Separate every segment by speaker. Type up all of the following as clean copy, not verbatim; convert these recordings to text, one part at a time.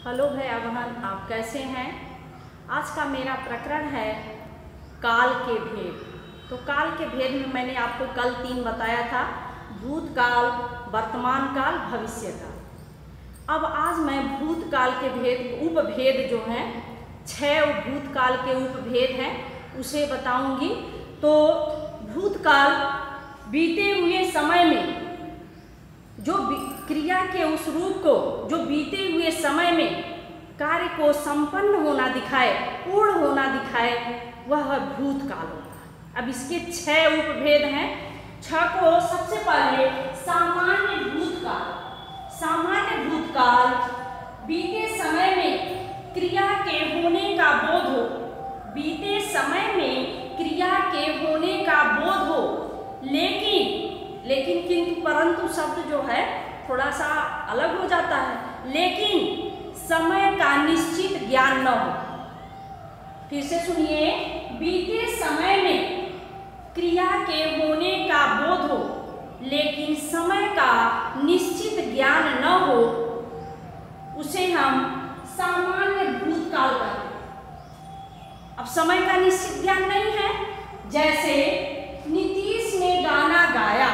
Speaker 1: Hello भैया बहन, आप कैसे हैं। आज का मेरा प्रकरण है काल के भेद। तो काल के भेद में मैंने आपको कल 3 बताया था, भूतकाल, वर्तमान काल, भविष्य काल। अब आज मैं भूतकाल के भेद, उपभेद जो हैं 6 भूतकाल के उपभेद हैं उसे बताऊंगी। तो भूतकाल बीते हुए समय में जो क्रिया के उस रूप को जो बीते हुए समय में कार्य को संपन्न होना दिखाए, पूर्ण होना दिखाए, वह भूतकाल होता है। अब इसके 6 उपभेद हैं। 6 को सबसे पहले सामान्य भूतकाल। सामान्य भूतकाल बीते समय में क्रिया के होने का बोध हो, बीते समय में क्रिया के होने का बोध हो, लेकिन किंतु परंतु शब्द जो है थोड़ा सा अलग हो जाता है, लेकिन समय का निश्चित ज्ञान न हो। फिर से सुनिए, बीते समय में क्रिया के होने का बोध हो लेकिन समय का निश्चित ज्ञान न हो, उसे हम सामान्य भूतकाल कहते हैं। अब समय का निश्चित ज्ञान नहीं है, जैसे नीतीश ने गाना गाया,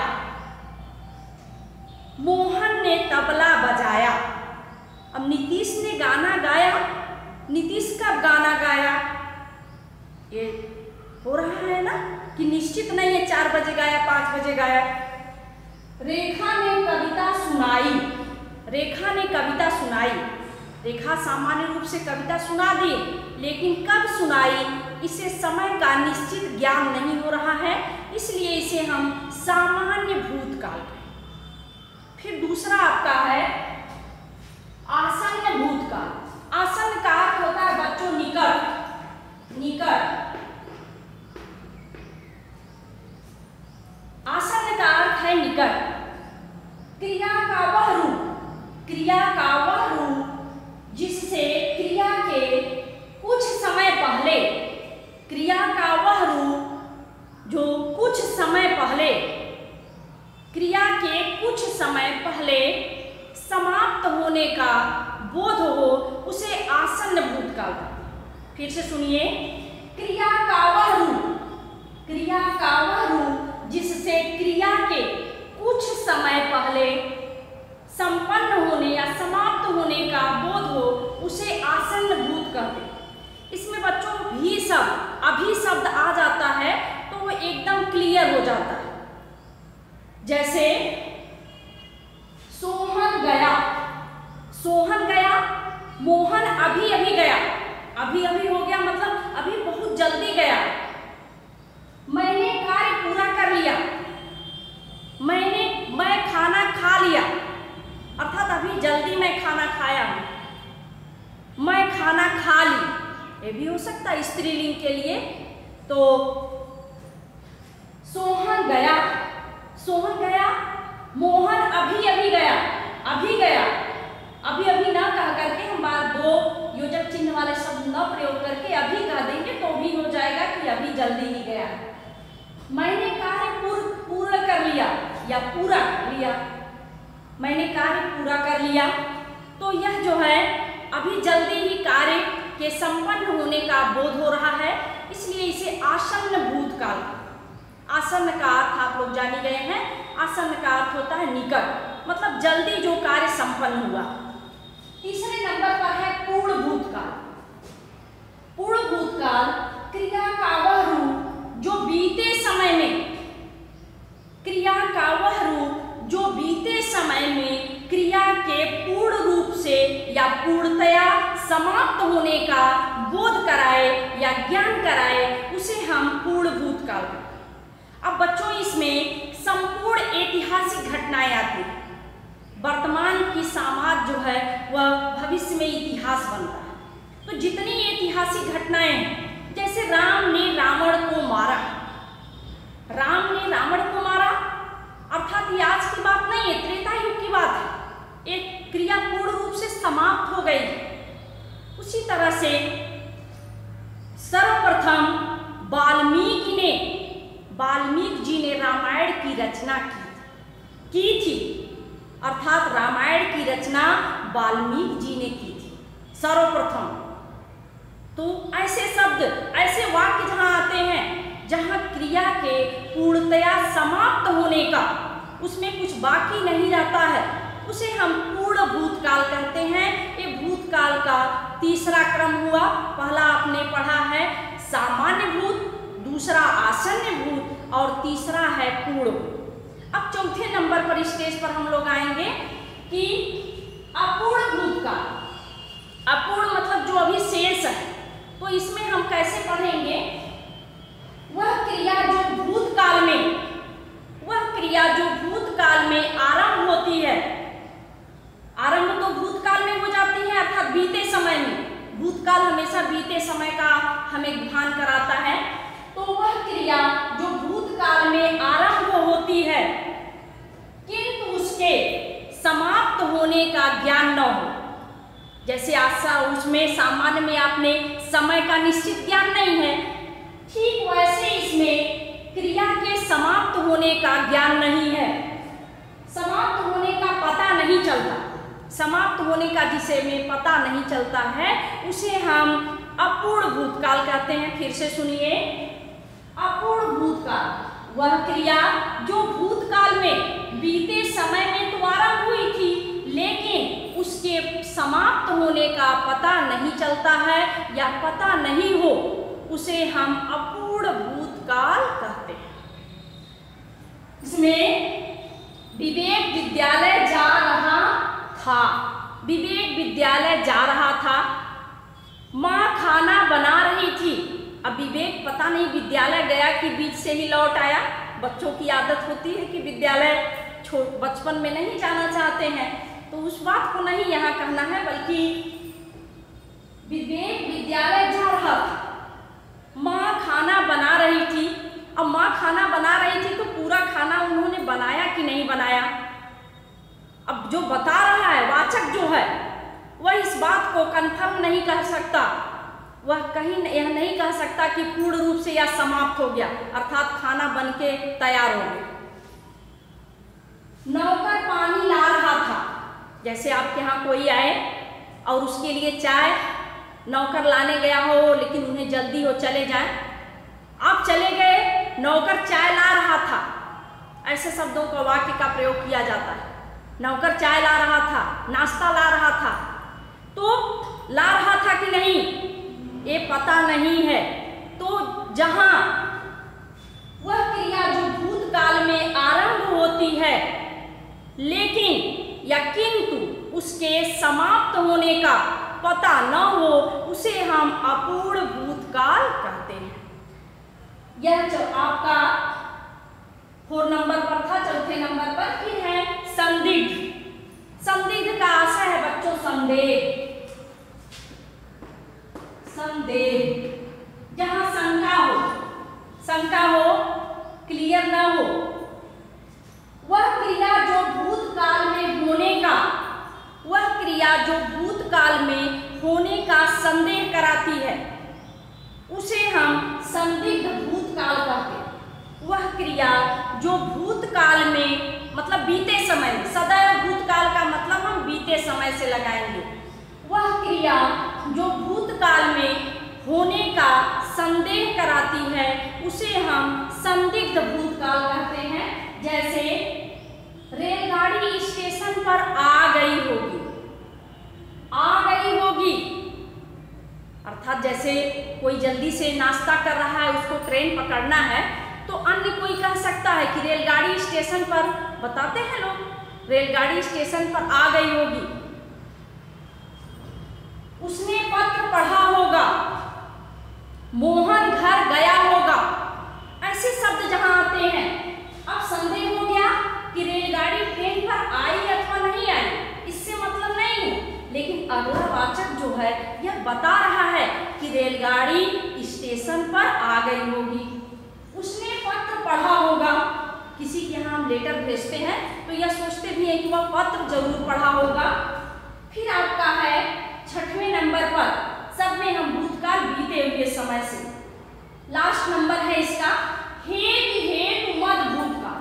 Speaker 1: मोहन ने तबला बजाया। अब नीतीश ने गाना गाया, नीतीश कब गाना गाया, ये हो रहा है ना कि निश्चित नहीं है 4 बजे गाया, 5 बजे गाया। रेखा ने कविता सुनाई, रेखा ने कविता सुनाई। रेखा सामान्य रूप से कविता सुना दी, लेकिन कब सुनाई इसे समय का निश्चित ज्ञान नहीं हो रहा है, इसलिए इसे हम सामान्य भूतकाल कहें। फिर दूसरा आपका है आसन्न भूतकाल। आसन्न का अर्थ होता है बच्चों निकट, निकट। आसन्न का अर्थ है निकट। क्रिया का वह रूप, क्रिया का वह रूप जिससे क्रिया के कुछ समय पहले, क्रिया का वह रूप जो कुछ समय पहले, क्रिया के कुछ समय पहले समाप्त होने का बोध हो, उसे आसन्न भूतकाल कहते हैं। फिर से सुनिए, क्रिया का वह रूप, क्रिया का वह रूप जिससे क्रिया के कुछ समय पहले संपन्न होने या समाप्त होने का बोध हो, उसे आसन्न भूत कहते हैं। इसमें बच्चों भी शब्द, अभी शब्द आ जाता है तो वो एकदम क्लियर हो जाता है। जैसे सोहन गया, सोहन गया, मोहन अभी अभी गया। अभी अभी हो गया मतलब अभी बहुत जल्दी गया। मैंने कार्य पूरा कर लिया, मैं खाना खा लिया, अर्थात अभी जल्दी मैं खाना खाया हूं। मैं खाना खा ली, ये भी हो सकता है स्त्रीलिंग के लिए। तो सोहन गया, सोहन गया, मोहन अभी अभी गया, अभी गया। अभी अभी ना कह करके हम बात 2 योजक चिन्ह वाले शब्द न प्रयोग करके अभी कह देंगे तो भी हो जाएगा कि अभी जल्दी ही गया। मैंने कार्य पूरा कर लिया या पूरा कर लिया, मैंने कार्य पूरा कर लिया, तो यह जो है अभी जल्दी ही कार्य के संपन्न होने का बोध हो रहा है, इसलिए इसे आसन्न भूतकाल। आसन्न का अर्थ आप लोग जान गए हैं। आसन्न का अर्थ होता है निकट, मतलब जल्दी जो कार्य संपन्न हुआ। तीसरे नंबर पर है पूर्ण भूतकाल। पूर्ण भूतकाल क्रिया का वह रूप जो बीते समय में, क्रिया का वह रूप जो बीते समय में क्रिया के पूर्ण रूप से या पूर्णतया समाप्त होने का बोध कराए या ज्ञान कराए, उसे हम पूर्ण भूतकाल कहते हैं। अब बच्चों इसमें संपूर्ण ऐतिहासिक घटनाएं आती हैं। वर्तमान की समाज जो है वह भविष्य में इतिहास बनता है। तो जितनी ऐतिहासिक घटनाएं हैं, जैसे राम ने रावण को मारा, राम ने रावण को मारा, अर्थात ये आज की बात नहीं है, त्रेता युग की बात है। एक क्रिया पूर्ण रूप से समाप्त हो गई। उसी तरह से सर्वप्रथम वाल्मीकि जी ने रामायण की रचना की थी, अर्थात रामायण की रचना वाल्मीकि जी ने की थी। सर्वप्रथम। तो ऐसे शब्द, ऐसे वाक्य जहाँ आते हैं जहाँ क्रिया के पूर्णतया समाप्त होने का, उसमें कुछ बाकी नहीं रहता है, उसे हम पूर्ण भूतकाल कहते हैं। ये भूतकाल का तीसरा क्रम हुआ। पहला आपने पढ़ा है सामान्य भूत, दूसरा आसन्न भूत और तीसरा है पूर्ण। अब चौथे नंबर पर स्टेज पर हम लोग आएंगे कि अपूर्ण भूतकाल। अपूर्ण मतलब जो अभी शेष है। तो इसमें हम कैसे पढ़ेंगे? वह क्रिया जो भूतकाल में आरंभ होती है। आरंभ तो भूतकाल में हो जाती है, अर्थात बीते समय में। भूतकाल हमेशा बीते समय का हमें भान कराता है। तो वह क्रिया जो भूतकाल में आरंभ होती है किंतु उसके समाप्त होने का ज्ञान न हो। जैसे आशा उसमें सामान्य में आपने समय का निश्चित ज्ञान नहीं है, ठीक वैसे इसमें क्रिया के समाप्त होने का ज्ञान नहीं है। समाप्त होने का पता नहीं चलता। समाप्त होने का जिसे में पता नहीं चलता है उसे हम अपूर्ण भूतकाल कहते हैं। फिर से सुनिए, अपूर्ण भूतकाल वह क्रिया जो भूतकाल में बीते समय में तो आरंभ हुई थी, लेकिन उसके समाप्त होने का पता नहीं चलता है या पता नहीं हो, उसे हम अपूर्ण भूतकाल कहते हैं। इसमें विवेक विद्यालय जा रहा था। विवेक विद्यालय जा रहा था। माँ खाना बना रही थी। अब विवेक पता नहीं विद्यालय गया कि बीच से ही लौट आया। बच्चों की आदत होती है कि विद्यालय बचपन में नहीं जाना चाहते हैं, तो उस बात को नहीं यहाँ कहना है, बल्कि विवेक विद्यालय जा रहा था। माँ खाना बना रही थी। अब माँ खाना बना रही थी तो पूरा खाना उन्होंने बनाया कि नहीं बनाया? अब जो बता रहा है वाचक जो है वह इस बात को कंफर्म नहीं कर सकता। वह कहीं यह नहीं कह सकता कि पूर्ण रूप से यह समाप्त हो गया, अर्थात खाना बनके तैयार हो गया। नौकर पानी ला रहा था। जैसे आपके यहाँ कोई आए और उसके लिए चाय नौकर लाने गया हो, लेकिन उन्हें जल्दी हो, चले जाए। आप चले गए, नौकर चाय ला रहा था। ऐसे शब्दों का वाक्य का प्रयोग किया जाता है। नौकर चाय ला रहा था, नाश्ता ला रहा था। तो ला रहा था कि नहीं ये पता नहीं है। तो जहां वह क्रिया जो भूतकाल में आरंभ होती है लेकिन या किंतु उसके समाप्त होने का पता न हो, उसे हम अपूर्ण भूतकाल कहते हैं। यह जो आपका 4 नंबर पर था। चौथे नंबर पर फिर है संदिग्ध। संदिग्ध का आशय है बच्चों संदेह। संदेह जहां शंका हो, क्लियर ना हो, वह क्रिया जो भूतकाल में होने का संदेह कराती है, उसे हम संदिग्ध भूतकाल कहते हैं। वह क्रिया जो भूतकाल में मतलब बीते समय में, सदैव भूतकाल का मतलब हम बीते समय से लगाएंगे। वह क्रिया जो भूतकाल में होने का संदेह कराती है उसे हम संदिग्ध भूतकाल कहते हैं। जैसे रेलगाड़ी स्टेशन पर आ गई होगी। अर्थात जैसे कोई जल्दी से नाश्ता कर रहा है, उसको ट्रेन पकड़ना है, तो अन्य कोई कह सकता है कि रेलगाड़ी स्टेशन पर, बताते हैं लोग, रेलगाड़ी स्टेशन पर आ गई होगी। उसने पत्र पढ़ा होगा, मोहन घर गया होगा। ऐसे शब्द जहां आते हैं, अब संदेह हो गया कि रेलगाड़ी ट्रेन पर आई अथवा नहीं आई, इससे मतलब नहीं है, लेकिन अगला वाचक जो है यह बता रहा है कि रेलगाड़ी स्टेशन पर आ गई होगी। उसने पत्र पढ़ा होगा। किसी के यहाँ हम लेटर भेजते हैं तो यह सोचते भी हैं कि वह पत्र जरूर पढ़ा होगा। फिर आपका है 6वें नंबर पर, सब में हम भूतकाल बीते हुए समय से। लास्ट नंबर है इसका हेतु मद भूतकाल।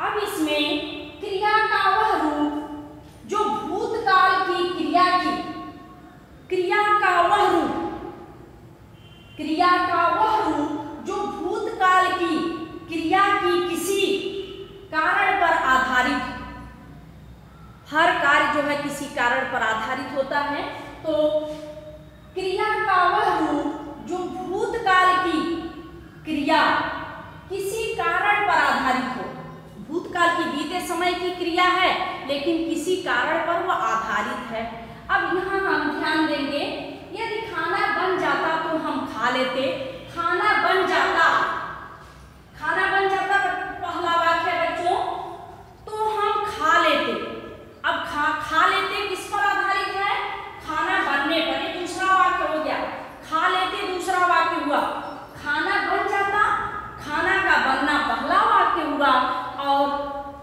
Speaker 1: अब इसमें क्रिया का वह रूप जो भूतकाल की क्रिया की होता है। तो क्रिया का वह रूप जो भूतकाल की क्रिया किसी कारण पर आधारित हो। भूतकाल की बीते समय की क्रिया है लेकिन किसी कारण पर वह आधारित है। अब यहाँ हम ध्यान देंगे, यदि खाना बन जाता तो हम खा लेते। खाना बन जाता पहला वाक्य बच्चों, तो हम खा लेते। अब खा लेते किस पर आधारित है? खाना बनने पर। ये दूसरा वाक्य हो गया। खा लेते दूसरा वाक्य हुआ। खाना बन जाता, खाना का बनना पहला वाक्य हुआ, और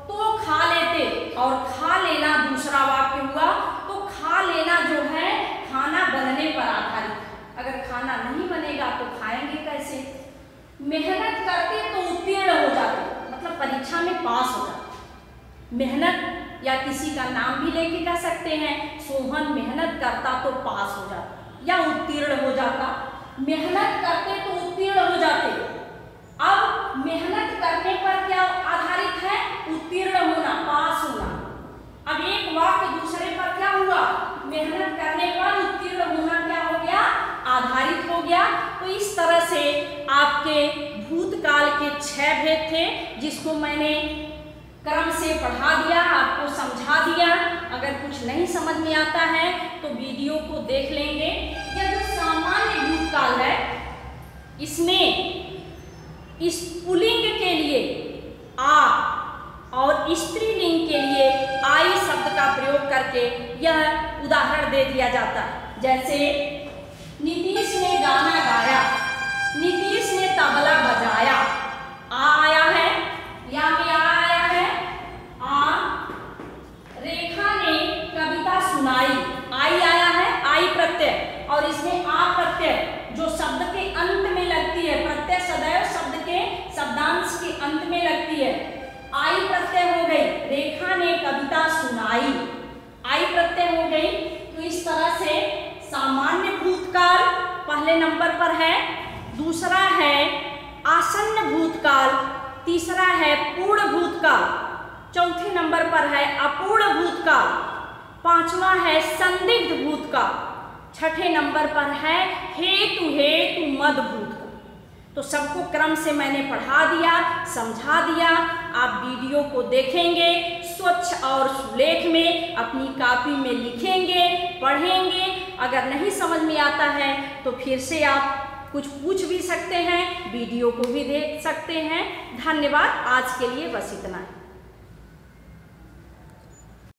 Speaker 1: तो खा लेते और खा लेना दूसरा वाक्य हुआ। तो खा लेना जो है खाना बनने पर आधारित। अगर खाना नहीं बनेगा तो खाएंगे कैसे? मेहनत करते तो उत्तीर्ण हो जाते, मतलब परीक्षा में पास हो जाते। मेहनत या किसी का नाम भी लेके कह सकते हैं, सोहन मेहनत करता तो पास हो जाता या उत्तीर्ण हो जाता। मेहनत करते तो उत्तीर्ण हो जाते। अब मेहनत करने पर क्या आधारित है? उत्तीर्ण होना, पास होना। अब एक वाक्य दूसरे पर क्या हुआ? मेहनत करने पर उत्तीर्ण होना क्या हो गया? आधारित हो गया। तो इस तरह से आपके भूतकाल के 6 भेद थे, जिसको मैंने क्रम से पढ़ा दिया, आपको समझा दिया। अगर कुछ नहीं समझ में आता है तो वीडियो को देख लेंगे। यह जो सामान्य भूतकाल है, इसमें इस पुल्लिंग के लिए आ और स्त्रीलिंग के लिए आई शब्द का प्रयोग करके यह उदाहरण दे दिया जाता है। जैसे नीतीश ने गाना गाया, नीतीश ने तबला बजाया। आ आया है, यहाँ पे आ आया है। आ। रेखा ने कविता सुनाई, आई आया है, आई प्रत्यय, और इसमें आ प्रत्यय जो शब्द के अंत में लगती है। प्रत्यय सदैव शब्द के शब्दांश के अंत में लगती है। आई प्रत्यय हो गई। रेखा ने कविता सुनाई, आई प्रत्यय हो गई। तो इस तरह से सामान्य भूतकाल पहले नंबर पर है, दूसरा है आसन्न भूतकाल, तीसरा है पूर्ण भूतकाल, चौथे नंबर पर है अपूर्ण भूतकाल, पांचवा है संदिग्ध भूतकाल, छठे नंबर पर है हेतु मद भूतकाल। तो सबको क्रम से मैंने पढ़ा दिया, समझा दिया। आप वीडियो को देखेंगे, स्वच्छ और सुलेख में अपनी कॉपी में लिखेंगे, पढ़ेंगे। अगर नहीं समझ में आता है तो फिर से आप कुछ पूछ भी सकते हैं, वीडियो को भी देख सकते हैं। धन्यवाद। आज के लिए बस इतना है।